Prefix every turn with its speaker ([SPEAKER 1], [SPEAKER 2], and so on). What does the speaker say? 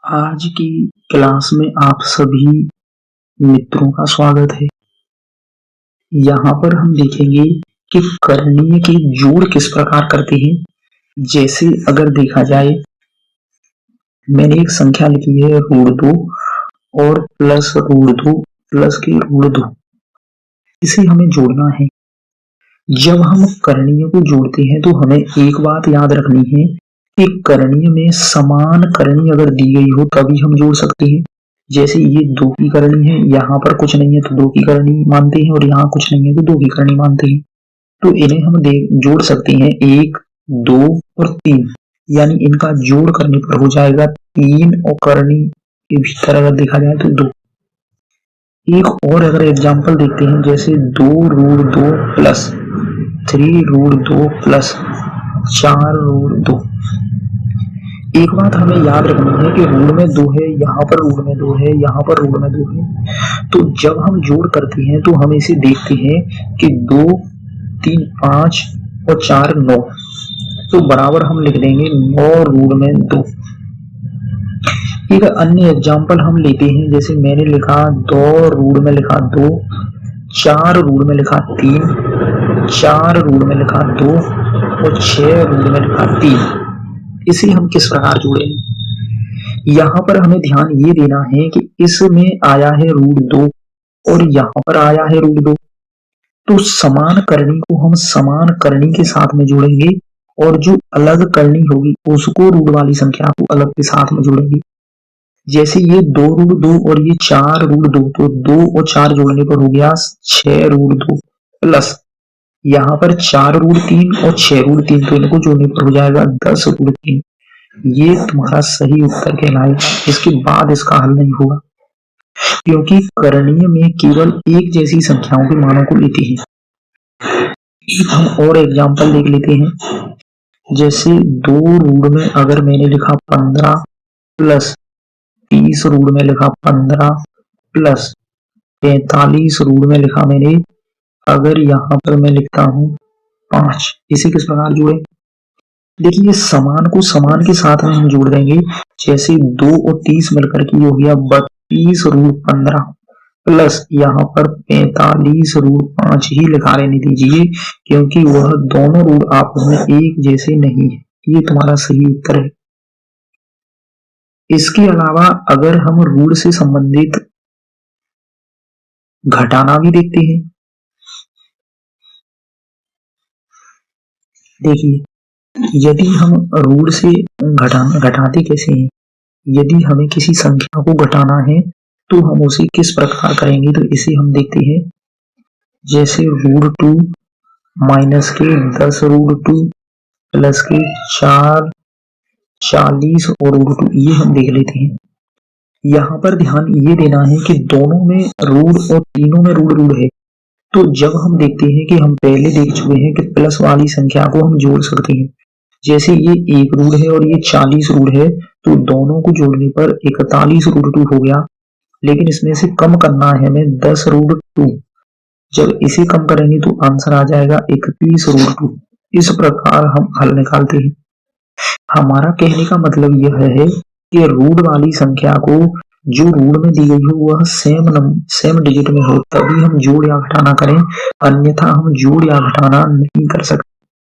[SPEAKER 1] आज की क्लास में आप सभी मित्रों का स्वागत है। यहाँ पर हम देखेंगे कि करणीय के जोड़ किस प्रकार करते हैं। जैसे अगर देखा जाए, मैंने एक संख्या लिखी है √2 और प्लस √2 प्लस के √2, इसे हमें जोड़ना है। जब हम करणीय को जोड़ते हैं तो हमें एक बात याद रखनी है कि करणीय में समान करणी अगर दी गई हो तभी हम जोड़ सकते हैं। जैसे ये 2 की करणी है, यहाँ पर कुछ नहीं है तो 2 की करणी मानते हैं, और यहाँ कुछ नहीं है तो 2 की करणी मानते हैं। तो इन्हें हम जोड़ सकते हैं 1, 2 और 3, यानी इनका जोड़ करने पर हो जाएगा 3, और करणी के भीतर अगर देखा जाए तो 2। एक और अगर एग्जाम्पल देखते हैं, जैसे 2√2 प्लस 3√2 प्लस 4√2। एक बात हमें याद रखनी है कि रूट में 2 है, यहाँ पर रूट में 2 है, यहाँ पर रूट में 2 है। तो जब हम जोड़ करते हैं तो हम इसे देखते हैं कि 2, 3, 5 और 4, 9, तो बराबर हम लिख देंगे 9 रूट में 2। एक अन्य एग्जाम्पल हम लेते हैं, जैसे मैंने लिखा 2 रूट में लिखा 2, 4 रूट में लिखा 3, 4 रूट में लिखा 2 और 6 रूट में लिखा 3। इसे हम किस प्रकार जोड़ेंगे? यहाँ पर हमें ध्यान ये देना है कि इसमें आया है √2 और यहाँ पर आया है √2, तो समान करणी को हम समान करणी के साथ में जोड़ेंगे, और जो अलग करणी होगी उसको रूट वाली संख्या को अलग के साथ में जोड़ेंगे। जैसे ये 2√2 और ये 4√2, तो 2 और 4 जोड़ने पर हो गया 6√2 प्लस यहाँ पर 4√3 और 6√3, तो इनको जोड़ने पर हो जाएगा 10√3। ये तुम्हारा सही उत्तर कहलाएगा। इसके बाद इसका हल नहीं होगा, क्योंकि करणीय में केवल एक जैसी संख्याओं के मानों को लेते हैं। एक हम और एग्जाम्पल देख लेते हैं, जैसे 2 रूट में अगर मैंने लिखा 15 प्लस 30 रूट में लिखा 15 प्लस 45 रूट में लिखा मैंने, अगर यहाँ पर मैं लिखता हूँ 5, इसे किस प्रकार जोड़े? देखिए, समान को समान के साथ में हम जोड़ देंगे। जैसे 2 और 30 मिलकर के हो गया 32 रूट 15 प्लस यहाँ पर 45 रूट 5 ही लिखा रहने दीजिए, क्योंकि वह दोनों रूट आपस में एक जैसे नहीं है। ये तुम्हारा सही उत्तर है। इसके अलावा अगर हम रूट से संबंधित घटाना भी देखते हैं, देखिए, यदि हम रूट से घटाते कैसे हैं? यदि हमें किसी संख्या को घटाना है तो हम उसे किस प्रकार करेंगे, तो इसे हम देखते हैं। जैसे √2 माइनस के 10√2 प्लस के 4 40 और √2, ये हम देख लेते हैं। यहाँ पर ध्यान ये देना है कि दोनों में रूट और तीनों में रूट है। तो जब हम देखते हैं कि हम पहले देख चुके हैं कि प्लस वाली संख्या को हम जोड़ सकते हैं। जैसे ये 1 रूट है और ये 40 रूट है, तो दोनों को जोड़ने पर 41√2 हो गया। लेकिन इसमें से कम करना है हमें 10√2। जब इसे कम करेंगे तो आंसर आ जाएगा 31√2। इस प्रकार हम हल निकालते हैं। हमारा कहने का मतलब यह है कि रूट वाली संख्या को जो रूट में दी गई हो वह सेम डिजिट में हो, तभी हम जोड़ या घटाना करें, अन्यथा हम जोड़ या घटाना नहीं कर सकते।